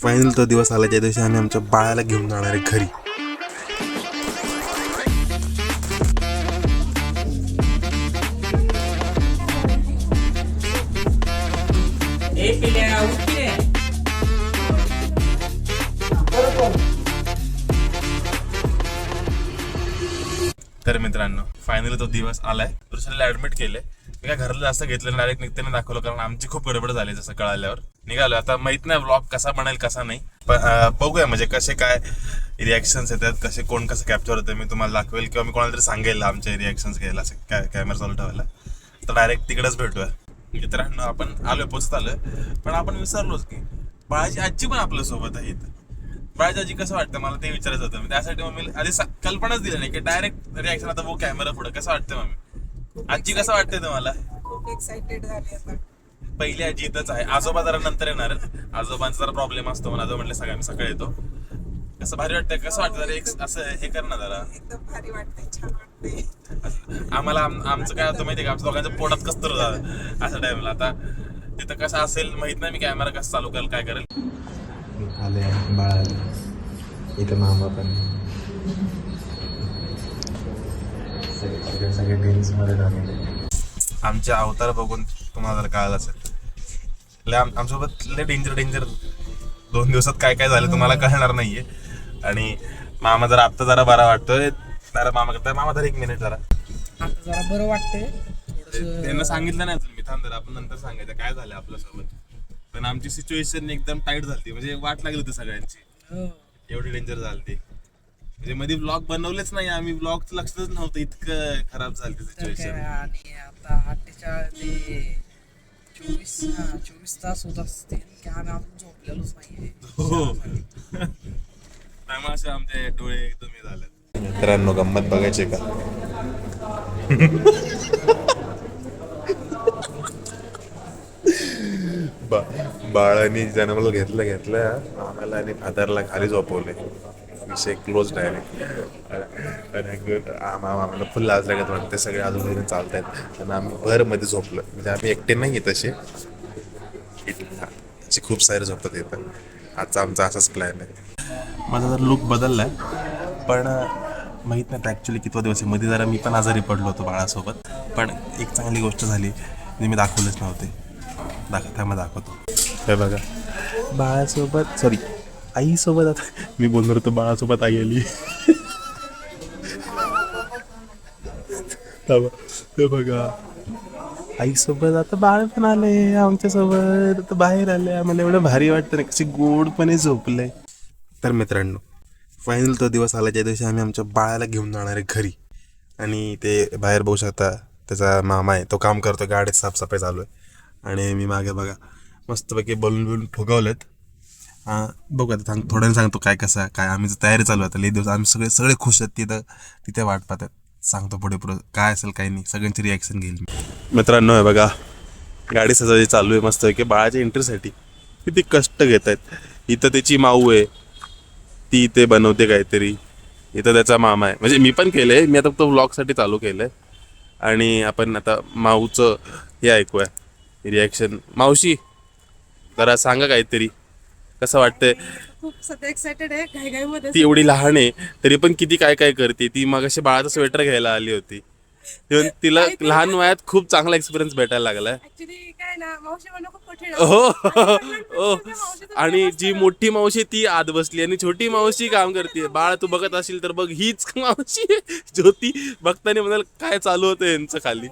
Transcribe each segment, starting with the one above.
Final तो दिवस आला ज्या दिवशी आम्ही आमच्या बाळाला घेऊन जाणार आहे घरी. तर मित्रांनो फायनली तो दिवस आलाय. दुसऱ्याला ऍडमिट केले. मी काय घराला जास्त घेतलं, डायरेक्ट निघताना दाखवलं, कारण आमची खूप गडबड झाली. जसं कळाल्यावर निघालो. आता माहित नाही व्लॉग कसा बनेल कसा नाही, पण बघूया म्हणजे कसे काय रिॲक्शन्स येतात, कसे कोण कसं कॅप्चर होतं मी तुम्हाला दाखवेल, किंवा मी कोणाला तरी सांगेल आमचे रिॲक्शन्स घ्यायला असं कॅमेरा चालू ठेवायला. तर डायरेक्ट तिकडेच भेटूया. मित्रांनो आपण आलोय, पोचत आलोय, पण आपण विसरलोच की बाळाची आजी पण आपल्या सोबत आहे. बाळाची आजी कसं वाटतं मला ते विचारायचं होतं. त्यासाठी मम्मी आधी कल्पनाच दिली नाही की डायरेक्ट रिॲक्शन आता बघू कॅमेरा पुढे कसं वाटतं. मम्मी आजी कसं वाटतंय तुम्हाला? खूप एक्साइटेड झाली आता. पहिली आजी इथंच आहे. आजोबा जरा नंतर येणार. आजोबांचा जरा प्रॉब्लेम असतो म्हणून आजोबा म्हटले सगळ्या मी सकाळी येतो. कसं भारी वाटतंय, कसं वाटतं जरा एक असं हे कर ना जरा. एकदम भारी वाटतंय, छान वाटतंय. आम्हाला आमचं काय होतं माहितीये का, आमच्या दोघांच्या पोटात कसं तर झालं असं टाइमला. आता तिथं कसं असेल माहित नाही, मी कॅमेरा कसं चालू करेल काय करेल. आले बाळ आले इथं, मामा पण सगळे ड्रिंक्स मध्ये झालेले. आमचे अवतार बघून तुम्हाला जर कळालं असेल, आमच्यासोबत लय डेंजर 2 दिवसात काय काय झालं तुम्हाला कळणार नाहीये. आणि मामा जरा आत्ता जरा बरा वाटतोय. जरा मामा करताय, मामा जरा 1 मिनिट जरा. आता जरा बरं वाटतंय. त्यांना सांगितलं नाही अजून मी, थांब जरा आपण नंतर सांगायचं काय झालं आपल्यासोबत. पण आमची सिच्युएशन एकदम टाईट झाली, म्हणजे वाट लागली होती सगळ्यांची. एवढी डेंजर झाली म्हणजे मध्ये ब्लॉग बनवलेच नाही आम्ही, ब्लॉगचं लक्षच नव्हतं, इतकं खराब झाली सिच्युएशन. आणि आता 24 तास होत असतील की आम्ही अजून झोपलेलोच नाहीये. हो त्यामुळे असे आमचे डोळे एकदम हे झाले. मित्रांनो गंमत बघायची का? बाळाने जन्माला घेतलं आम्हाला आणि फादरला खाली झोपवले. विषय क्लोज डायरेक्ट. आम्हाला फुल लाज लागत वाटते. सगळे आजूबाजूने चालत आहेत आणि आम्ही भर मध्ये झोपलो. म्हणजे आम्ही एकटे नाही तसे, खूप सारे झोपत येतात. आजचा आमचा असाच प्लॅन आहे. माझा जर लुक बदललाय, पण माहीत नाही ॲक्च्युली कितवा दिवस आहे. मध्ये जरा मी पण आजारी पडलो होतो बाळासोबत. पण एक चांगली गोष्ट झाली जी मी दाखवलेच नव्हते. दाखवतो. हे बघा बाळासोबत, सॉरी आईसोबत. आता मी बोलणार होतो बाळासोबत आई आली. ते बघा आईसोबत आता बाळ पण आले आमच्यासोबत. आता बाहेर आले. आम्हाला एवढं भारी वाटतं ना, कशी गोडपणे झोपलंय. तर मित्रांनो फायनल तो दिवस आला ज्या दिवशी आम्ही आमच्या बाळाला घेऊन जाणार आहे घरी. आणि ते बाहेर बघू शकता त्याचा मामा आहे, तो काम करतो, गाडीत साफसफाई चालू आहे. आणि मी मागे बघा मस्तपैकी बलून फुगवलेत. बघू आता थोड्याने सांगतो काय कसं काय. आम्ही तयारी चालू आहे. लई दिवस आम्ही सगळे खुश आहेत तिथे वाट पाहतात. सांगतो पुढे काय असेल काही नाही, सगळ्यांची रिॲक्शन घेईल. मित्रांनो हे बघा गाडी सजावटी चालू आहे मस्त की बाळाच्या एंट्रीसाठी. किती कष्ट घेत आहेत. इथं त्याची माऊ आहे, ती इथे बनवते काहीतरी. इथं त्याचा मामा आहे, म्हणजे मी पण केलंय. मी आता तो व्लॉगसाठी चालू केलंय. आणि आपण आता माऊचं हे ऐकूया रिॲक्शन. मावशी जरा सांगा काहीतरी, कसं वाटतंय? खूप सध्या एक्साइटेड आहे. घाईघाईमध्ये ती एवढी लहान आहे तरी पण किती काय काय करते. ती मगाशी बाळाचं स्वेटर घ्यायला आली होती. तिला लहान वयात खूप चांगला एक्सपिरियन्स भेटायला लागलाय. ऍक्च्युली काय ना, मावशी म्हणणं खूप कठीण हो. आणि जी मोठी मावशी ती आत बसली आणि छोटी मावशी काम करते. बाळा तू बघत असेल तर बघ, हीच मावशी ज्योती. बघताना म्हणाल काय चालू होतं यांचं खाली.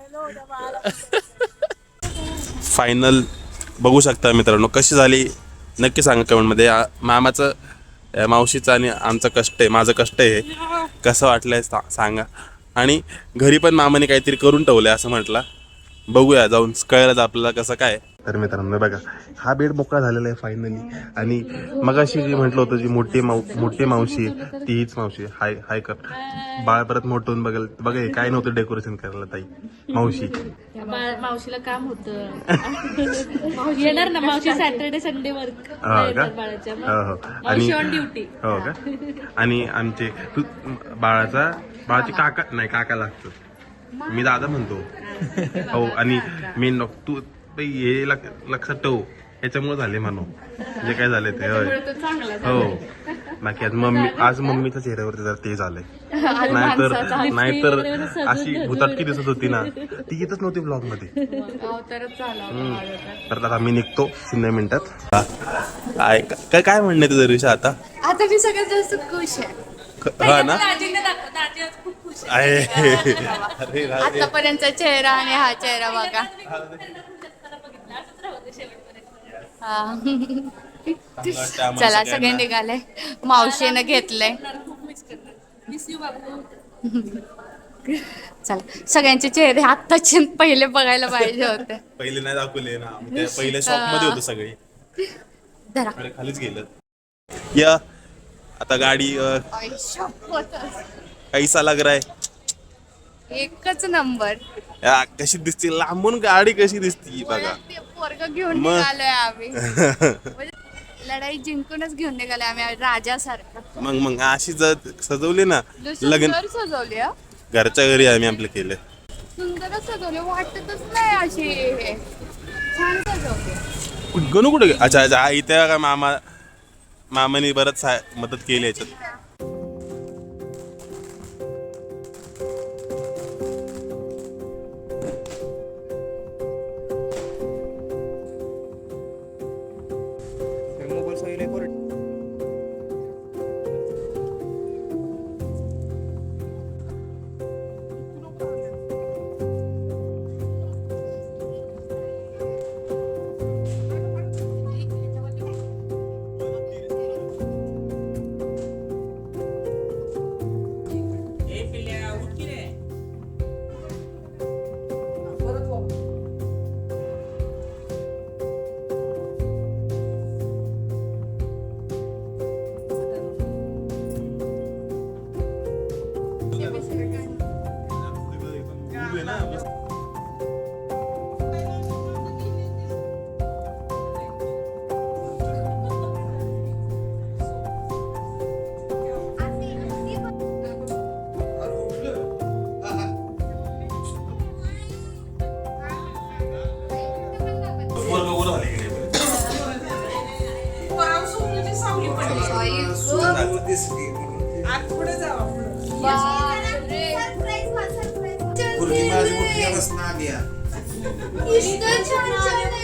फायनल बघू शकता मित्रांनो कशी झाली नक्की सांगा कमेंटमध्ये. मामाचं, मावशीचं आणि आमचं कष्ट आहे, माझं कष्ट आहे, कसं वाटलंय सांगा. आणि घरी पण मामाने काहीतरी करून ठेवलंय असं म्हटलं. बघूया जाऊन कळलं आपल्याला कसं काय. तर मित्रांनो बघा हा बेड मोकळा झालेला आहे फायनली. आणि मगाशी जी म्हटलं होतं जी मोठी मावशी आहे ती हीच मावशी. हाय कर. बाळ परत मोठं होऊन बघेल. बघा काय नव्हतं डेकोरेशन करायला ताई. मावशी मावशीला काम होतं. येणार ना मावशी सॅटर्डे संडे वर्क बाळाच्या. मावशी ऑन ड्युटी. हो का. आणि आमचे बाळाची काका लागतो. मी दादा म्हणतो. हो. आणि मी तू हे लक्षात ठेव, याच्यामुळे झाले म्हणू जे काय झाले ते होय त्यामुळे तो चांगला हो बाकी आज मम्मीच्या चेहऱ्यावरती जर ते झालंय आणि माणसाचा नाहीतर वगैरे असं सजून अशी धजून. भूताटकी दिसत होती ना ती येतच नव्हती ब्लॉग मध्ये अवतारच झाला होता माझा तर. तर आता मी निघतो 0 मिनिटात काय म्हणणं आहे तुझं ऋषा आता आता मी सगळ्यात जास्त खुश आहे हा ना दाजीने दाखव, दाजी आज खूप खुश आहे. आहे अरे राधे. आतापर्यंतचा चेहरा आणि हा चेहरा बघा हा. चला सगळे निघाले मावशीनं घेतलंय मिस यू बाबू. चला सगळ्यांचे चेहरे आत्ताचे पहिले बघायला पाहिजे होते पहिले नाही दाखवले ना त्या पहिल्या शॉप मध्ये होतो सगळे धरा अरे खालीच गेलं या आता गाडी कैसा लग रहा है एकच नंबर या, कशी दिसते लांबून गाडी कशी दिसती बघा पोरग घेऊन मग. निघालोय आम्ही म्हणजे लढाई जिंकूनच घेऊन निघालोय आम्ही राजासारखं मग अशी जर सजवली ना लग्न सुंदर सजवली हं. घरच्या घरी आम्ही आपलं केलं सुंदरच सजवली वाटतच नाही अशी छान सजवली गणू कुठे अच्छा अच्छा इथे का मामाने बरंच मदत केली याच्यात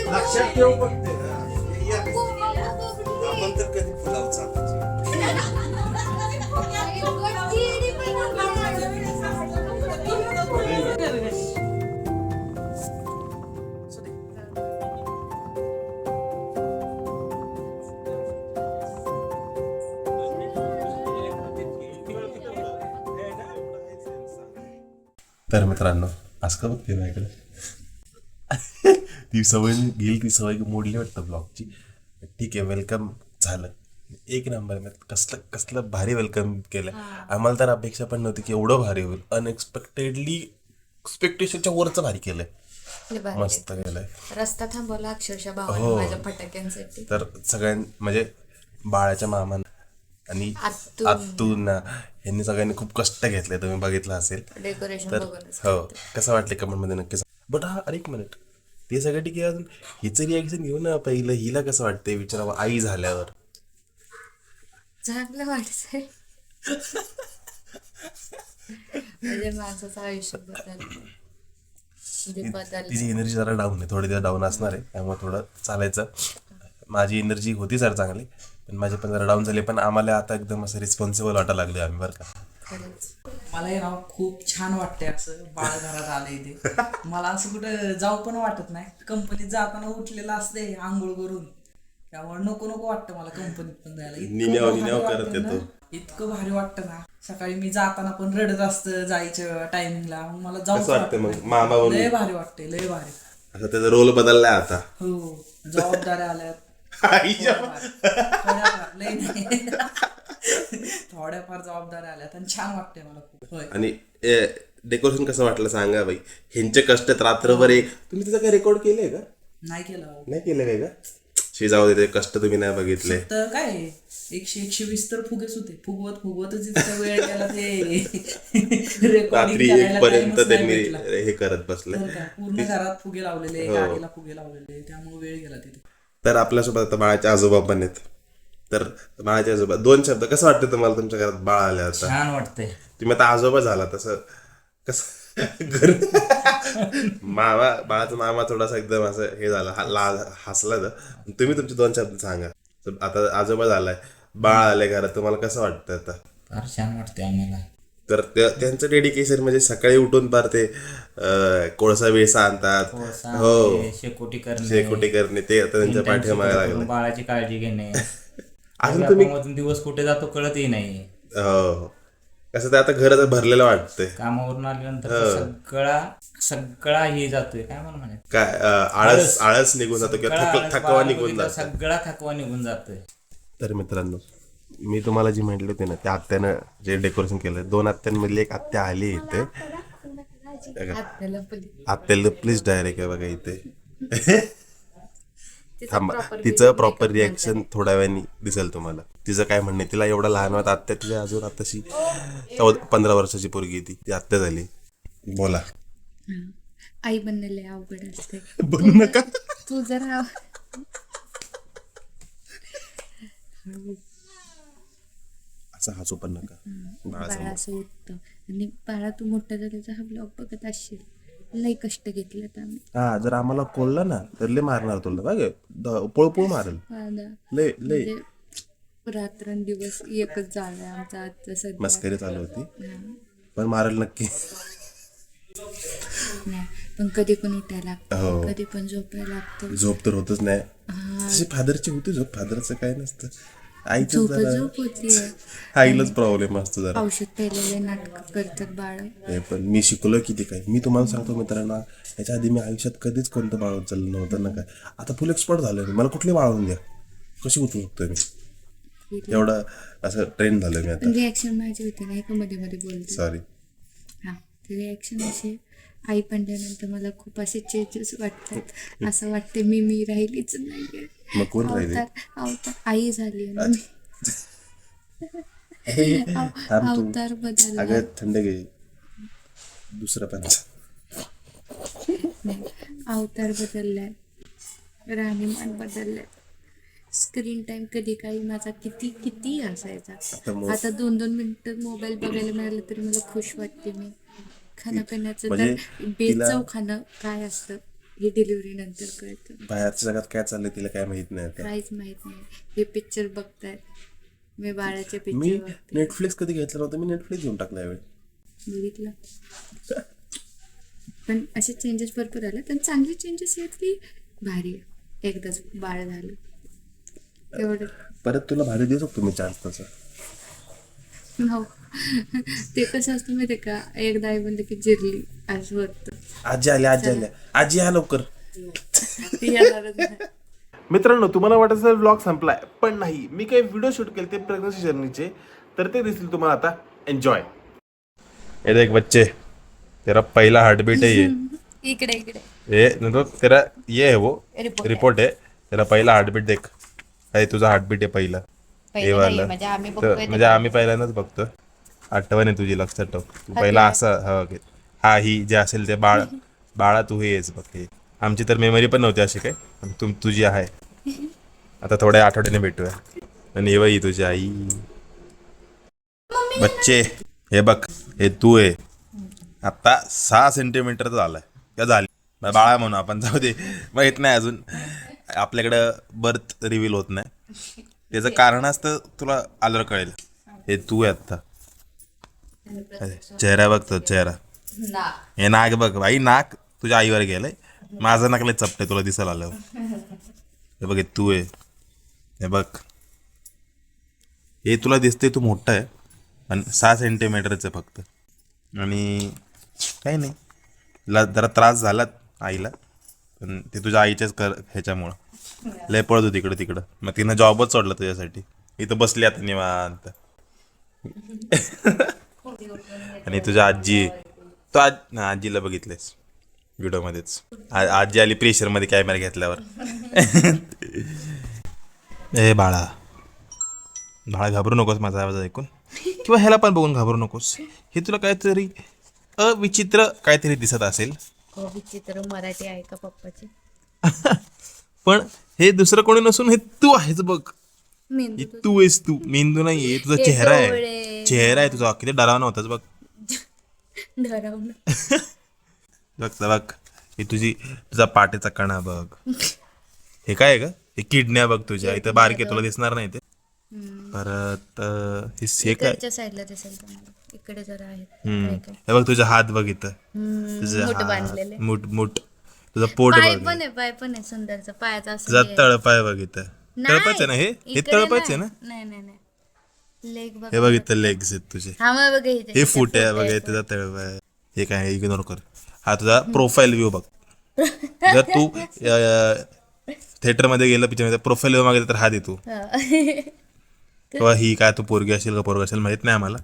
लक्षात ठेव फक्त आपण तर कधी फुलाव तर मित्रांनो आज का बघते ना इकडे ती सवय गेली ती सवय मोडली वाटतं ब्लॉगची ठीक आहे वेलकम झालं एक नंबर मी कसलं भारी वेलकम केलं आम्हाला तर अपेक्षा पण नव्हती की एवढं भारी होईल अनएक्सपेक्टेडली एक्सपेक्टेशनच्या वरचं भारी केलंय मस्त केलंय रस्ता थांबवला अक्षरशः भावाने हो. माझ्या फटाक्यांसाठी तर म्हणजे बाळाच्या मामा आणि आत्तून यांनी सगळ्यांनी खूप कष्ट घेतले तुम्ही बघितलं असेल डेकोरेशन तर बघूनच हो कसं वाटलं कमेंट मध्ये नक्की बट हा अरे एक मिनिट ते सगळं ठीक आहे अजून हिचं रिॲक्शन घेऊ ना पहिलं हिला कसं वाटतंय विचारावं आई झाल्यावर चांगलं वाटतंय म्हणजे माणसाचं आयुष्य तिची एनर्जी जरा डाऊन आहे थोडी दिवस डाऊन असणार आहे त्यामुळे थोडं चालायचं माझी एनर्जी होती सर चांगली पण माझे पण जरा डाऊन झाले पण आम्हाला आता एकदम असं रिस्पॉन्सिबल वाटायला लागले आम्ही बरं का मला हे राव खूप छान वाटतंय असं बाळ घरात आलंय ते मला असं कुठं जाऊ पण वाटत नाही कंपनीत जाताना उठलेलं असते आंघोळ करून त्यामुळे नको नको वाटतं मला कंपनीत पण जायला निन्याव करत येतो इतकं भारी वाटतं ना सकाळी मी जाताना पण रडत असतं जायच्या टायमिंगला मला जाऊ वाटतं मग मामा बनून लय भारी वाटतंय लय भारी असं त्याचा रोल बदललाय आता हो जबाबदाऱ्या आल्यात थोड्याफार जबाबदाऱ्या आल्यात आणि छान वाटतंय मला खूप होय आणि डेकोरेशन कसं वाटलं सांगा बाई ह्यांचे कष्ट रात्रभर तुम्ही तिचं काय रेकॉर्ड केलंय का नाही केलं अहो. नाही केलं काय का शिजाऊ देते कष्ट तुम्ही नाही बघितले तर काय 120 तर फुगेच होते फुगवतच इतका वेळ गेला ते रात्री 1 पर्यंत त्यांनी हे करत बसले पूर्ण घरात फुगे लावलेले गाडीला फुगे लावलेले त्यामुळे वेळ गेला तिथे तर आपल्यासोबत आता बाळाचे आजोबा पण आहेत. तर बाळाचे आजोबा, 2 शब्द कसं वाटतं तुम्हाला तुमच्या घरात बाळ आले आता? छान वाटतंय. तुम्ही आता आजोबा झाला तसं कसं घर मामा, बाळाचा मामा थोडासा एकदम असं हे झाला, हसला तर तुम्ही तुमचे 2 शब्द सांगा. तर आता आजोबा झालाय, बाळ आले घरात, तुम्हाला कसं वाटतं आता? फार छान वाटतंय आम्हाला. तर त्यांचं डेडिकेशन म्हणजे सकाळी उठून पार ते कोळसा वेळसा आणतात, हो शेकोटी करणे, शेकोटी करणे, ते आता त्यांच्या पाठीमागे लागलं. बाळाची काळजी घेणे. अजून तुम्ही व्यापामधून दिवस कुठे जातो कळतही नाही. हो कसं ते आता घर आता भरलेलं वाटतंय. कामावरून आल्यानंतर सगळा हे जातोय, काय म्हणून म्हणे, काय आळस निघून जातो किंवा थकवा निघून जातो. सगळा थकवा निघून जातोय. तर मित्रांनो, मी तुम्हाला जी म्हटली होती ना, त्या आत्यानं जे डेकोरेशन केलं, 2 आत्यांमधली एक आत्या आली इथे. आत्याला प्लीज डायरेक्ट आहे बघा इथे. थांबा, तिचं प्रॉपर रिॲक्शन थोड्या वेळाने दिसेल तुम्हाला. तिचं काय म्हणणे, तिला एवढा लहान होत आत्या, तिच्या अजून आताशी 15 वर्षाची पोरगी ती आत्या झाली. बोला. आई बनणे लय अवघड असते. बनू नका. तू जरा असं हसू पण नका. बाळा असं उठतं आणि बाळा तू मोठा झाल्याचा हा ब्लॉग बघत असशील. लय कष्ट घेतलेत आम्ही. हा, जर आम्हाला कोल्लं ना तर लय मारणार तुला, बघ पळपळ मारेल लय लय. रात्रंदिवस एकच झालाय आमचा आजचा सध्या. मस्करी चालू होती, पण मारेल नक्की. नाही, पण कधी पण उठायला लागतं, हो. कधी पण झोपायला लागतं. झोप तर होतच नाही. तशी फादरची होती झोप, फादरचं काय नसतं. आईचं झोप जरा होती. आईलाच प्रॉब्लेम असतो जरा. औषध प्यायलेले नाटक करतात बाळ. हे पण मी शिकलो किती काय. मी तुम्हाला सांगतो मित्रांनो, याच्या आधी मी आयुष्यात कधीच कोणतं बाळ उचललं नव्हतं ना काय. आता फुल एक्सपर्ट झालं मी. मला कुठली बाळवून द्या, कशी उचलू शकतो मी, एवढं असं ट्रेन झालं मी आता. रिॲक्शन माझी होती नाही का मध्ये मध्ये बोलते. सॉरी. हा, ते रिॲक्शन असे आई पडल्यानंतर मला खूप असे चेंजेस वाटतात. असं वाटते मी राहिलीच नाहीये. मग कोण राहिले? अवतार आई झाली आणि अवतार बदलला. अगं थंड घे, दुसरं पण. अवतार बदललाय, राहणीमान बदललाय. स्क्रीन टाइम कधी काही माझा किती असायचा. आता 2-2 मिनिटं मोबाईल बघायला मिळालं तरी मला खुश वाटते. मी खाण्यापिण्याचं म्हणजे तर बेचव खाणं काय असतं हे डिलिव्हरी नंतर कळतं. बाहेरच्या जगात काय चाललंय तिला काय माहित नाही आता. काहीच माहित नाही. हे पिक्चर बघतायत, मी बाळाचे मी पिक्चर बघते. नेटफ्लिक्स कधी घेतलं नव्हतं, मी नेटफ्लिक्स घेऊन टाकला यावेळी. बघितलं. पण असे चेंजेस भरपूर आले. पण चांगले चेंजेस आहेत की भारी आहे. एकदाच बाळ झालं एवढं. परत तुला भारी देऊ शकतो मी चान्स तसा. हो, ते कसं असतं माहिती का, एकदा आई बनलं की जिरली असं होतं. आजी आल्या, आजी या लवकर. ती येणारच नाही. मित्रांनो, तुम्हाला वाटत असेल व्लॉग संपलाय, पण नाही. मी काही व्हिडिओ शूट केले ते प्रेग्नन्सी जर्नीचे, तर ते दिसतील तुम्हाला आता. एन्जॉय. ये देख बच्चे, तेरा पहिला हार्टबीट है ये. इकडे ये मतलब तेरा ये है वो रिपोर्ट है. तेरा पहिला हार्टबीट देख. हे तुझा हार्टबीट आहे पहिला. हे वाला म्हणजे आम्ही पहिल्यांदाच बघतो. आठवण आहे तुझी, लक्षात ठेव. तू पहिला असं हा ही जे असेल ते बाळा तू हे येच बघ. हे आमची तर मेमरी पण नव्हती अशी काय, पण तुझी आहे. आता थोड्या आठवड्याने भेटूया. आणि हे बाई तुझी आई. बच्चे हे बघ, हे तू आहे. आता 6 सेंटीमीटरचा झालाय का झाली बाळा म्हणून आपण, जाऊ दे माहित नाही अजून. आपल्याकडं बर्थ रिव्हील होत नाही, त्याचं कारण असतं तुला आल्यावर कळेल. हे तू आहे आता. चेहरा बघतो, चेहरा. हे नाक बघ बाई, नाक तुझ्या आईवर गेलंय. माझं नाक लय चपटे, तुला दिसायला आल्यावर. हे बघ, हे तू आहे. हे बघ, हे तुला दिसते तू मोठं आहे, पण 6 सेंटीमीटरचं फक्त. आणि काही नाही, जरा त्रास झाला आईला, पण ते तुझ्या आईच्याच ह्याच्यामुळं लय पळत होती इकडं तिकडं. मग तिनं जॉबच सोडला तुझ्यासाठी. इथं बसली आता निवांत. आणि तुझ्या आजी, तो आजीला बघितलेस व्हिडिओमध्येच. आजी आली प्रेशरमध्ये कॅमेरा घेतल्यावर. ए बाळा घाबरू नकोस माझा आवाज ऐकून, किंवा ह्याला पण बघून घाबरू नकोस. हे तुला काहीतरी अविचित्र काहीतरी दिसत असेल. विचित्र मराठी आहे का पप्पाची? पण हे दुसरं कोणी नसून हे तू आहेस बघ. मेंदू हे तू आहेस तू, मेंदू नाहीये, तुझा हे चेहरा आहे. डोळे. चेहरा आहे तुझा, किती डरावना होताच बघ. डरावणं. बघ बघ, हे तुझा पाठीचा कणा बघ. हे काय आहे का, हे किडन्या बघ तुझ्या इथं बारीक आहे, तुला दिसणार नाही ते. परत हे काय, इकडच्या साईडला दिसेल तुम्हाला, इकडे जरा आहेत काय काय. हे बघ तुझा हात बघ इथं, तुझा मूठ हात, बांधलेले. मूठ, तुझं पोट पाय बघ, पण आहे, पाय पण आहे सुंदरचा पायाचा असं तुझा हे. तळपाय बघ इथं. नाही, तळपायच आहे ना हे इकडे तळपायच आहे ना. नाही नाही नाही लेग बघ. हे बघ इथं लेग्स आहेत तुझे, हा मग बघ इथे. हे फुट आहे बघ, हे तुझा तळपाय. हे काय इग्नोर कर. हा तुझा प्रोफाईल व्ह्यू बघ. जर तू थिएटर मध्ये गेलं पिक्चर मध्ये, प्रोफाईल व्ह्यू मागितलं तर हा दे तू. किंवा ही काय तू पोरगी असेल का पोरगा असेल माहित नाही आम्हाला.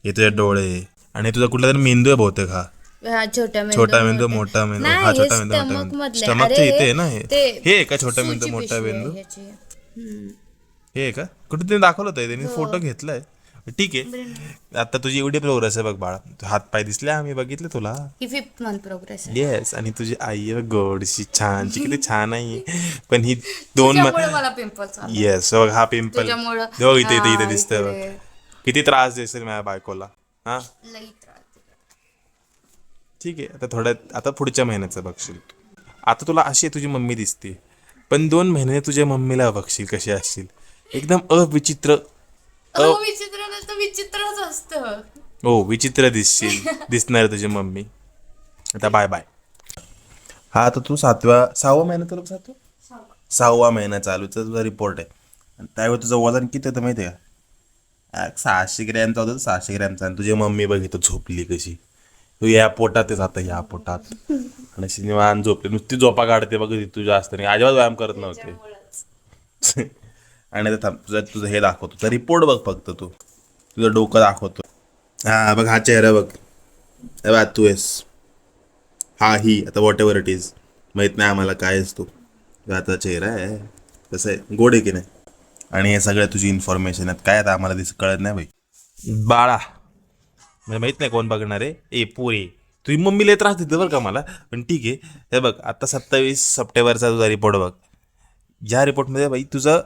हे तुझे डोळे आणि तुझा कुठला तरी मेंदू आहे बहुतेक. हा हा छोटा मेंदू मोठा मेंदू, हा छोटा मेंदू मोठा मेंदू. स्टमकच्या इथे आहे ना हे. हे आहे का छोटा मेंदू मोठा मेंदू? हे आहे का, कुठे त्यांनी दाखवलं होतं, त्यांनी फोटो घेतलाय. ठीक आहे, आता तुझी एवढी प्रोग्रेस आहे बघ बाळा. हात पाय दिसले, आम्ही बघितले तुला. ही 5th मंथ प्रोग्रेस आहे. येस, आणि तुझी आई आहे गोडशी छानची, किती छान आहे. पण ही 2 त्यामुळे मला पिंपल्स आले. येस बघ, हा पिंपल तुझ्यामुळं. बघ इथे इथे इथे हा, दिसतंय बघ. इकडे. किती त्रास देशील माझ्या बायकोला. हा लई त्रास. ठीक आहे, आता पुढच्या महिन्याचं बघशील. आता तुला अशी तुझी मम्मी दिसते, पण 2 महिने तुझ्या मम्मीला बघशील कशी असशील, एकदम अविचित्र. विचित्र नसतं, विचित्रच असतं. हो, विचित्र दिसणार तुझी मम्मी. आता बाय बाय. हा आता तू 6वा महिना तुला 6वा महिना चालूचा तुझा रिपोर्ट आहे. आणि त्यावेळी तुझं वजन किती होतं माहिती आहे का? 600 ग्रॅमचा होतं, 600 ग्रॅमचा. आणि तुझी मम्मी बघितलं झोपली कशी, तू या पोटातच आता, या पोटात. आणि अशी निवांत झोपली, नुसती झोपा काढते बघ तू जास्त नाही, अजिबात व्यायाम करत नव्हते. आणि आता तुझं हे दाखवतो, तुझा रिपोर्ट बघ फक्त, तू तुझं डोकं दाखवतो. हा बघ, हा चेहरा बघ, हे बघ तू आहेस. हा ही आता वॉट एव्हर इट इज, माहित नाही आम्हाला काय आहेस तू. आता चेहरा आहे कसं आहे, गोड आहे की नाही. आणि हे सगळं तुझी इन्फॉर्मेशन आहेत, काय आता आम्हाला कळत नाही भाई. बाळा म्हणजे माहित नाही कोण बघणार आहे. ए पोरी, तुझी मम्मीला त्रास देते बरं का मला, पण ठीक आहे. हे बघ, आता 27 सप्टेंबरचा तुझा रिपोर्ट बघ. ज्या रिपोर्टमध्ये बाई तुझं,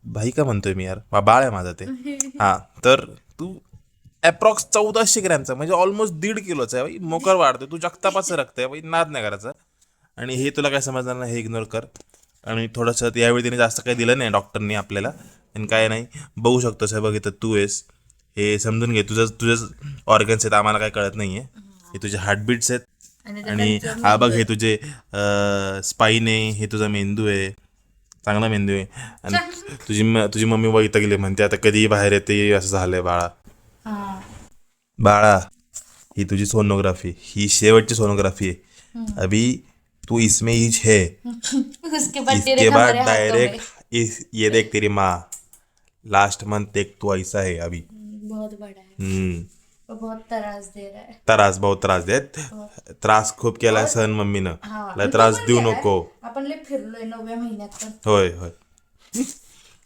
भाई का म्हणतोय मी यार, बाळ आहे माझा ते. हा, तर तू अप्रॉक्स 1400 ग्रॅमचा, म्हणजे ऑलमोस्ट 1.5 किलोचा आहे बाई. मोकर वाढतोय तू, जगतापाचं रक्त आहे बाई, नाद नाही करायचा. आणि हे तुला काय समजणार नाही, हे इग्नोर कर. आणि थोडंसं यावेळी त्यांनी जास्त काही दिलं नाही डॉक्टरनी आपल्याला, आणि काय नाही बघू शकतोस. हे बघ इथं तू आहेस, हे समजून घे. तुझं ऑर्गन्स आहेत, आम्हाला काय कळत नाही आहे. हे तुझे हार्टबीट्स आहेत. आणि हा बघ, हे तुझे स्पाईन आहे, हे तुझा मेंदू आहे, चांगला मेंदू आहे. आणि तुझी मम्मी बघ इथं गेली, म्हणते आता कधी बाहेर येते, असं झालंय बाळा. बाळा, ही तुझी सोनोग्राफी, ही शेवटची सोनोग्राफी आहे. अभी तू इसमें ईज है, उसके बाद इसके बाद डायरेक्ट ये देख तेरी माँ, लास्ट मंथ एक तू ऐसा है अभी. बहुत बड़ा है. बहुत त्रास दे रहा है. बहुत त्रास देत. त्रास खूप केला सहन मम्मीनं, लय त्रास देऊ नको. आपण लय फिरलोय 9व्या महिन्यात पण. होय होय.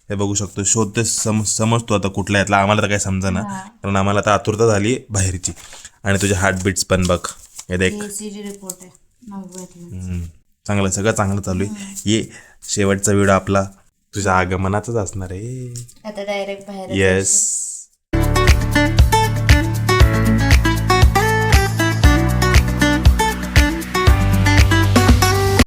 हे बघू शकतो, शोधते समजतो आता कुठला यातला, आम्हाला तर काही समजा, कारण आम्हाला आता आतुरता झाली बाहेरची. आणि तुझे हार्टबीट्स पण बघ, हे देख. ECG रिपोर्ट आहे 9व्या. चांगलं, सगळं चांगलं चालू आहे. ये शेवटचा व्हिडिओ आपला तुझ्या आगमनाचाच असणार आहे. आता डायरेक्ट बाहेर. येस.